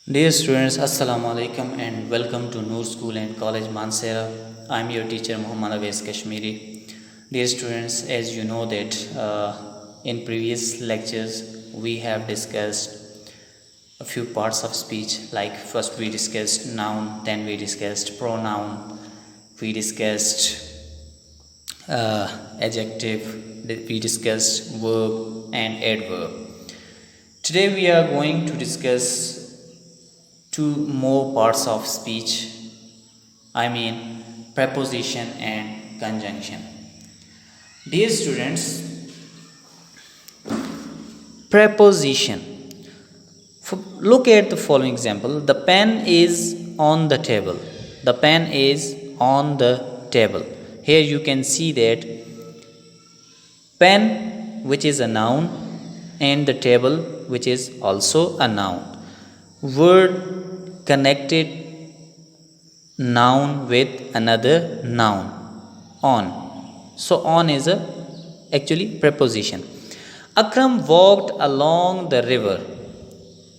Dear students, Assalamu alaikum and welcome to Noor School and College Mansehra. I am your teacher Muhammad Awais Kashmiri. Dear students, as you know that in previous lectures we have discussed a few parts of speech, like first we discussed noun, then we discussed pronoun, we discussed adjective, we discussed verb and adverb. Today we are going to discuss two more parts of speech, I mean preposition and conjunction. Dear students, preposition. Look at the following example. The pen is on the table. The pen is on the table. Here you can see that pen, which is a noun, and the table, which is also a noun. Word connected noun with another noun, on. So on is a actually preposition. Akram walked along the river.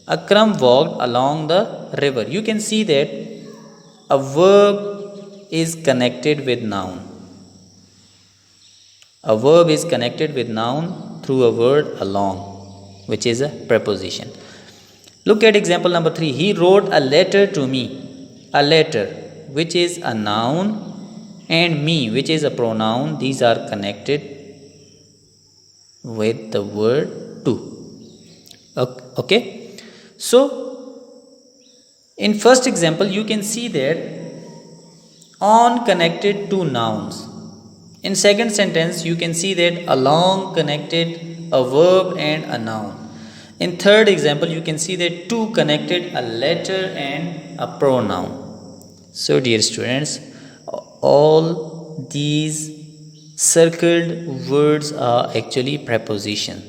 Akram walked along the river. You can see that a verb is connected with noun. A verb is connected with noun through a word along, which is a preposition. Look at example number 3. He wrote a letter to me. A letter, which is a noun, and me, which is a pronoun. These are connected with the word to. Okay. So, in first example, you can see that on connected to nouns. In second sentence, you can see that along connected a verb and a noun. In third example, you can see that to connected a letter and a pronoun. So, dear students, all these circled words are actually preposition.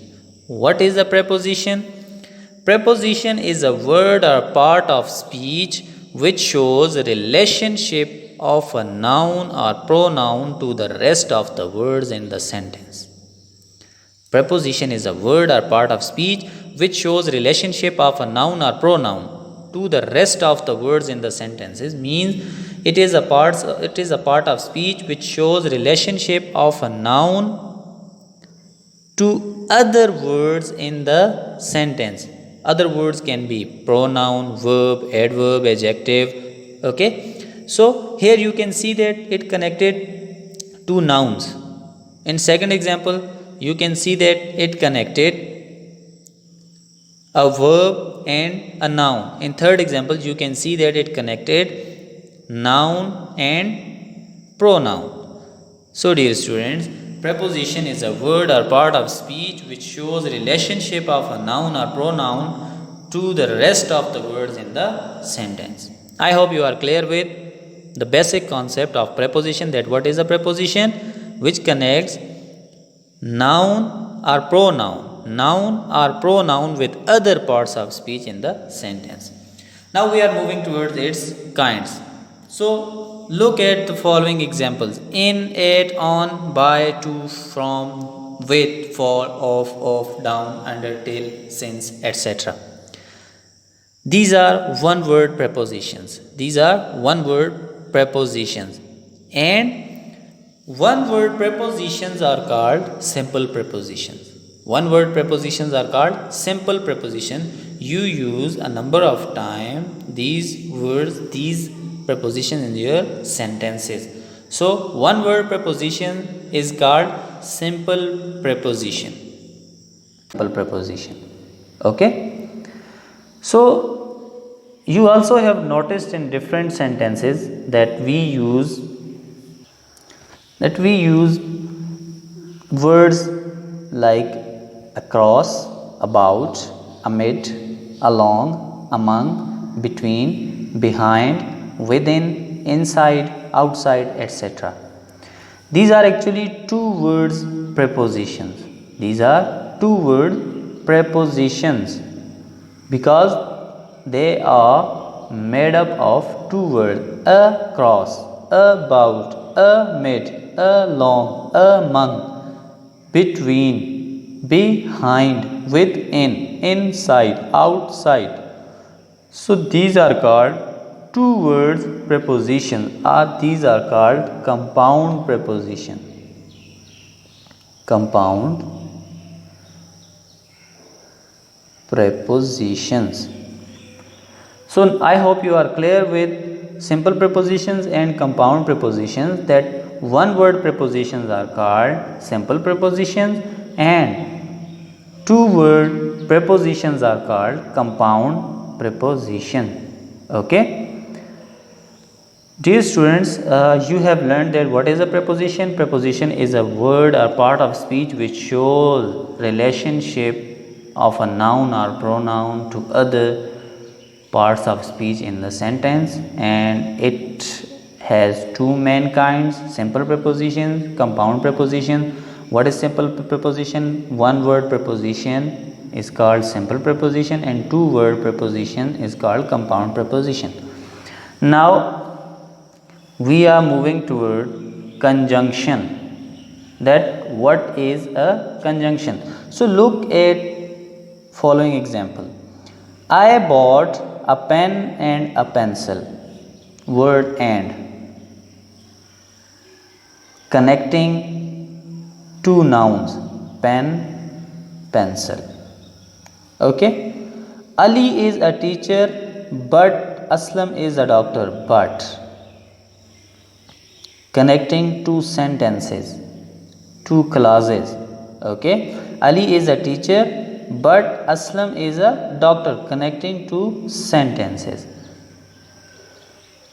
What is a preposition? Preposition is a word or part of speech which shows a relationship of a noun or pronoun to the rest of the words in the sentence. Preposition is a word or part of speech which shows relationship of a noun or pronoun to the rest of the words in the sentences. Means it is a part of speech which shows relationship of a noun to other words in the sentence. Other words can be pronoun, verb, adverb, adjective. Okay. So here you can see that it connected two nouns. In second example, you can see that it connected a verb and a noun. In third example, you can see that it connected noun and pronoun. So, dear students, preposition is a word or part of speech which shows relationship of a noun or pronoun to the rest of the words in the sentence. I hope you are clear with the basic concept of preposition, that what is a preposition? Which connects noun or pronoun with other parts of speech in the sentence. Now we are moving towards its kinds. So look at the following examples: in, at, on, by, to, from, with, for, of, down, under, till, since, etc. These are one word prepositions. And one word prepositions are called simple prepositions. One word prepositions are called simple preposition. You use a number of times these words, these prepositions in your sentences. So one word preposition is called simple preposition. Okay. So you also have noticed in different sentences that we use words like across, about, amid, along, among, between, behind, within, inside, outside, etc. These are actually two words prepositions. Because they are made up of two words: across, about, amid, along, among, between, behind, within, inside, outside. So these are called two words preposition, or these are called compound preposition. Compound prepositions. So I hope you are clear with simple prepositions and compound prepositions, that one word prepositions are called simple prepositions and two word prepositions are called compound preposition. Okay. Dear students, you have learned that what is a preposition. Preposition is a word or part of speech which shows relationship of a noun or pronoun to other parts of speech in the sentence, and it has two main kinds: simple preposition, compound preposition. What is simple preposition? One word preposition is called simple preposition and two word preposition is called compound preposition. Now we are moving toward conjunction, that what is a conjunction. So look at following example. I bought a pen and a pencil. Word and, connecting two nouns, pen, pencil. Okay. Ali is a teacher but Aslam is a doctor. But, connecting two sentences, two clauses. Okay. Ali is a teacher but Aslam is a doctor, connecting two sentences.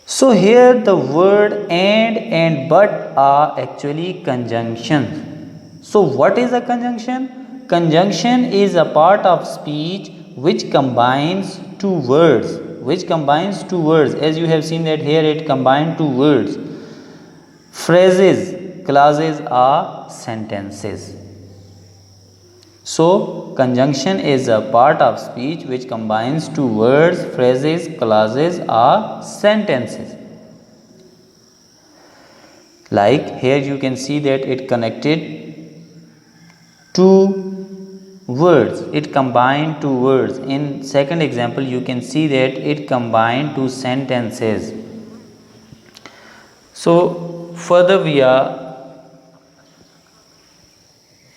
So here the word and but are actually conjunctions. So what is a conjunction? Conjunction is a part of speech which combines two words. As you have seen that here it combined two words. Phrases, clauses are sentences. So conjunction is a part of speech which combines two words, phrases, clauses or sentences. Like here you can see that it connected two words, it combined two words. In second example you can see that it combined two sentences. So further we are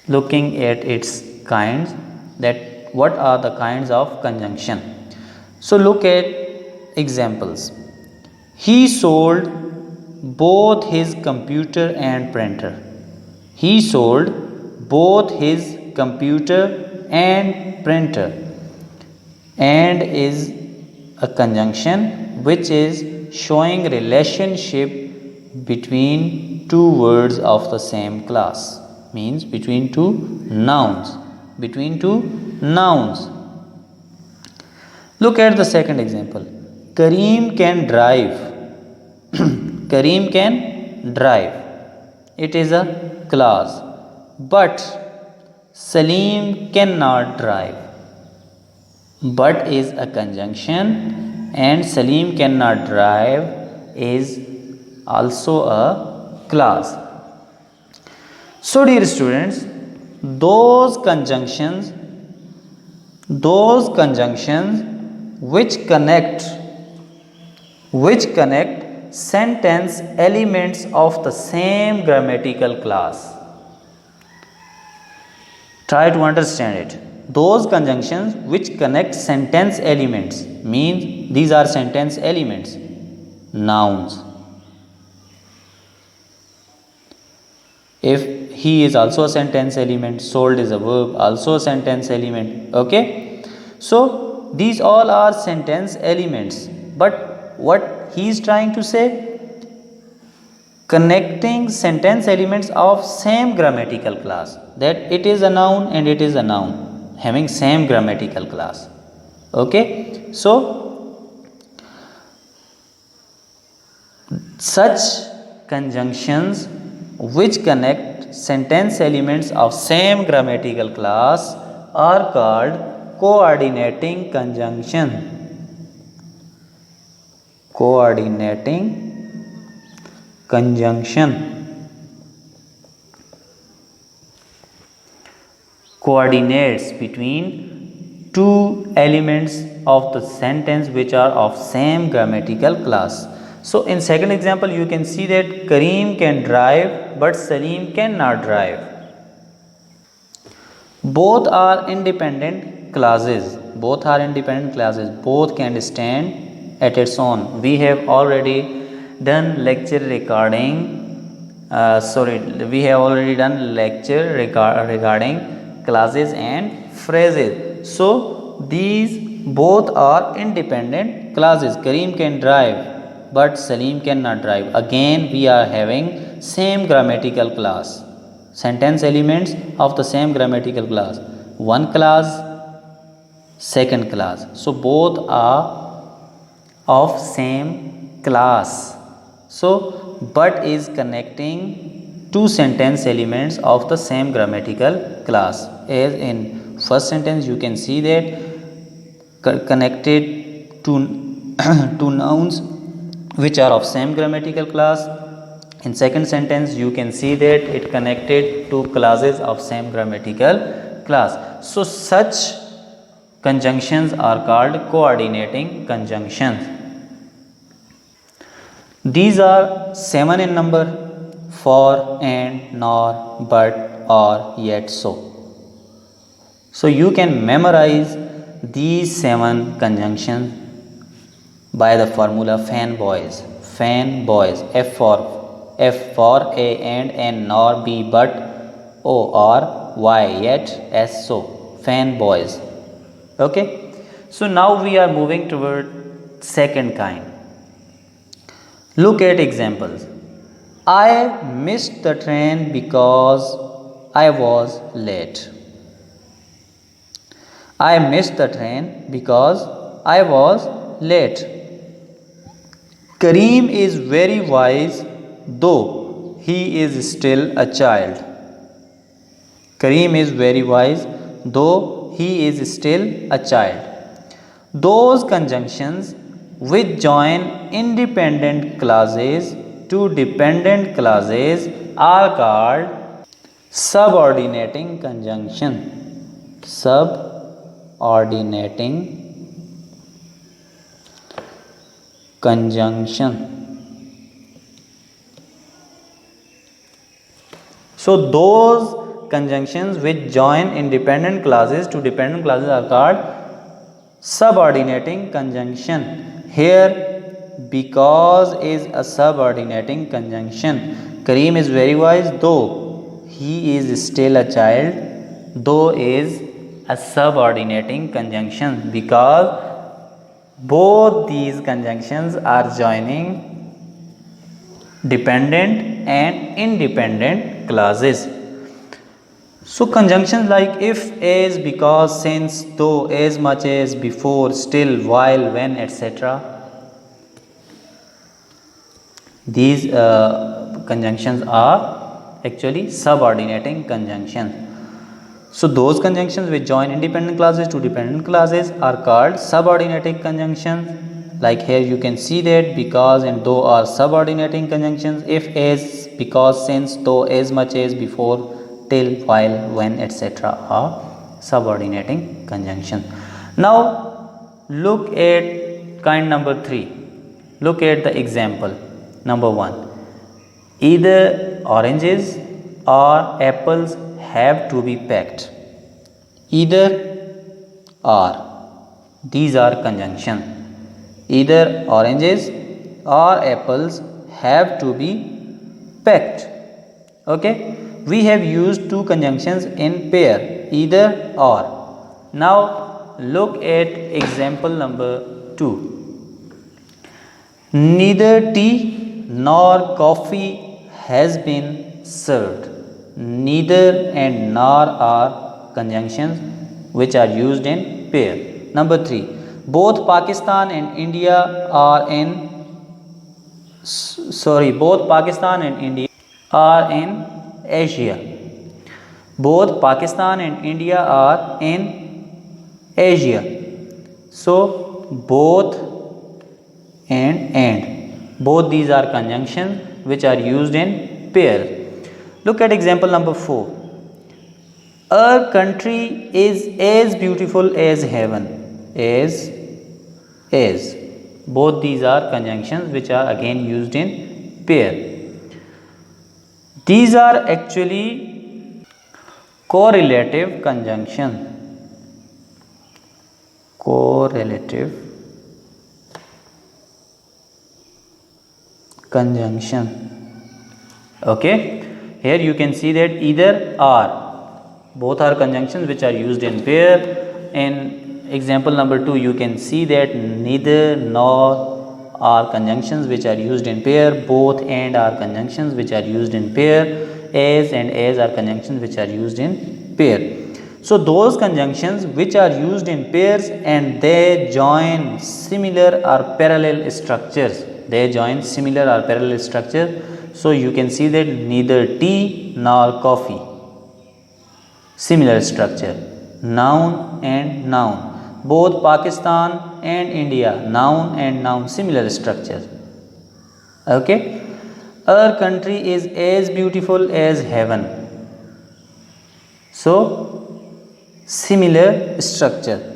looking at its kinds, that what are the kinds of conjunction. So look at examples. He sold both his computer and printer. He sold both his computer and printer. And is a conjunction which is showing relationship between two words of the same class, means between two nouns. Look at the second example. Kareem can drive. Kareem can drive. It is a clause. But Salim cannot drive. But is a conjunction and Salim cannot drive is also a clause. So dear students, those conjunctions which connect sentence elements of the same grammatical class. Try to understand it. Those conjunctions which connect sentence elements, means these are sentence elements, nouns. If he is also a sentence element, sold is a verb, also a sentence element. Okay. So these all are sentence elements. But what he is trying to say? Connecting sentence elements of same grammatical class, that it is a noun and it is a noun having same grammatical class. Okay. So such conjunctions which connect sentence elements of same grammatical class are called coordinating conjunction. Coordinates between two elements of the sentence which are of same grammatical class. So in second example you can see that Kareem can drive but Salim cannot drive. Both are independent clauses. Both are independent clauses. Both can stand at its own. We have already done lecture regarding we have already done lecture regarding clauses and phrases. So these both are independent clauses. Kareem can drive but Salim cannot drive. Again we are having same grammatical class. Sentence elements of the same grammatical class. One class, second class. So both are of same class. So but is connecting two sentence elements of the same grammatical class. As in first sentence you can see that connected to two nouns which are of same grammatical class. In second sentence you can see that it connected to clauses of same grammatical class. So such conjunctions are called coordinating conjunctions. These are 7 in number: for, and, nor, but, or, yet, so. So you can memorize these 7 conjunctions by the formula fanboys. Fanboys. F for a and nor, b but, o or, y yet, s so. Fanboys. Okay. So now we are moving toward second kind. Look at examples. I missed the train because I was late. I missed the train because I was late. Kareem is very wise though he is still a child. Kareem is very wise though he is still a child. Those conjunctions which join independent clauses to dependent clauses are called subordinating conjunction. Subordinating conjunction. So those conjunctions which join independent clauses to dependent clauses are called subordinating conjunction. Here because is a subordinating conjunction. Kareem is very wise though he is still a child. Though is a subordinating conjunction because both these conjunctions are joining dependent and independent clauses. So conjunctions like if, as, because, since, though, as much as, before, still, while, when, etc. These conjunctions are actually subordinating conjunctions. So those conjunctions which join independent clauses to dependent clauses are called subordinating conjunctions. Like here you can see that because and though are subordinating conjunctions. If, as, because, since, though, as much as, before, till, while, when, etc. are subordinating conjunctions. Now look at kind number 3. Look at the example number 1. Either oranges or apples have to be packed. Either or. These are conjunctions. Either oranges or apples have to be packed. Okay. We have used two conjunctions in pair, either or. Now look at example number 2. Neither tea nor coffee has been served. Neither and nor are conjunctions which are used in pair. Number 3. Both Pakistan and India are in Asia. Both Pakistan and India are in Asia. So both and both these are conjunctions which are used in pair. Look at example number 4. Our country is as beautiful as heaven. As as. Both these are conjunctions which are again used in pair. These are actually correlative conjunction. Correlative conjunction. Okay, here you can see that either or. Both are conjunctions which are used in pair. In example number 2, you can see that neither nor are conjunctions which are used in pair. Both and are conjunctions which are used in pair. As and as are conjunctions which are used in pair. So those conjunctions which are used in pairs and they join similar or parallel structures. They join similar or parallel structure. So you can see that neither tea nor coffee. Similar structure. Noun and noun. Both Pakistan and India. Noun and noun. Similar structure. Okay. Our country is as beautiful as heaven. So similar structure.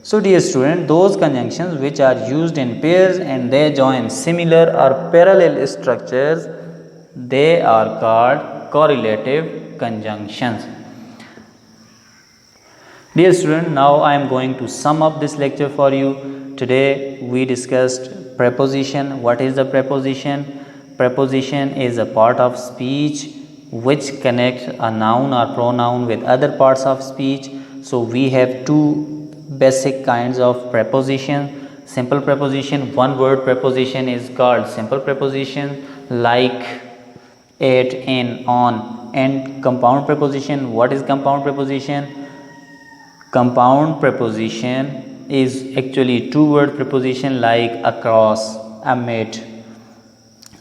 So dear student, those conjunctions which are used in pairs and they join similar or parallel structures, they are called correlative conjunctions. Dear student, now I am going to sum up this lecture for you. Today we discussed preposition. What is the preposition? Preposition is a part of speech which connects a noun or pronoun with other parts of speech. So we have two basic kinds of preposition. Simple preposition, one word preposition is called simple preposition, like, at, in, on. And compound preposition, what is compound preposition? Compound preposition is actually two word preposition like across, amid,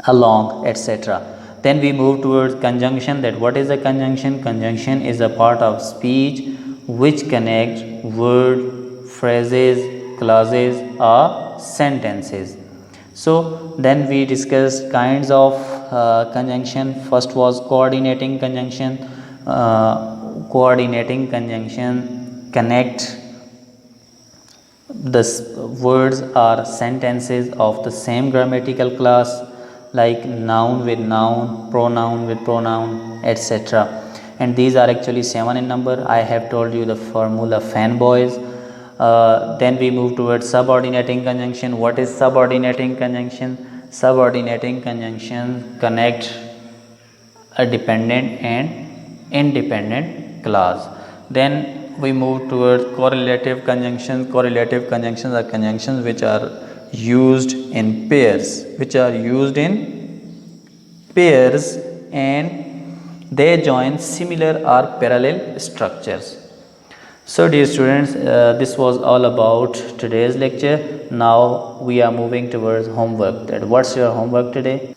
along, etc. Then we move towards conjunction. That what is a conjunction? Conjunction is a part of speech which connects word, phrases, clauses or sentences. So then we discussed kinds of conjunction. First was coordinating conjunction. Coordinating conjunction connect the words or sentences of the same grammatical class, like noun with noun, pronoun with pronoun, etc. And these are actually 7 in number. I have told you the formula fanboys. Then we move towards subordinating conjunction. What is subordinating conjunction? Subordinating conjunction connect a dependent and independent clause. Then we move towards correlative conjunctions. Correlative conjunctions are conjunctions which are used in pairs, and they join similar or parallel structures. So dear students, this was all about today's lecture. Now we are moving towards homework. That what's your homework today?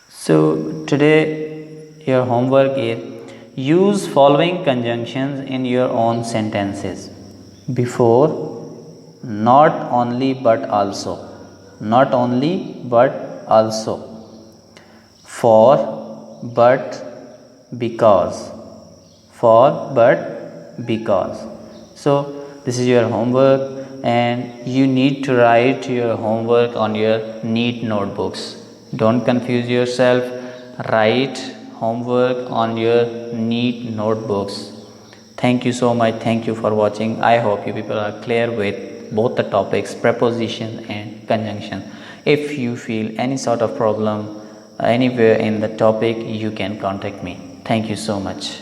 So today your homework is use following conjunctions in your own sentences. Before, not only but also. Not only but also. For, but, because. For, but, because. So this is your homework and you need to write your homework on your neat notebooks. Don't confuse yourself. Write homework on your neat notebooks. Thank you so much. Thank you for watching. I hope you people are clear with both the topics, preposition and conjunction. If you feel any sort of problem anywhere in the topic, you can contact me. Thank you so much.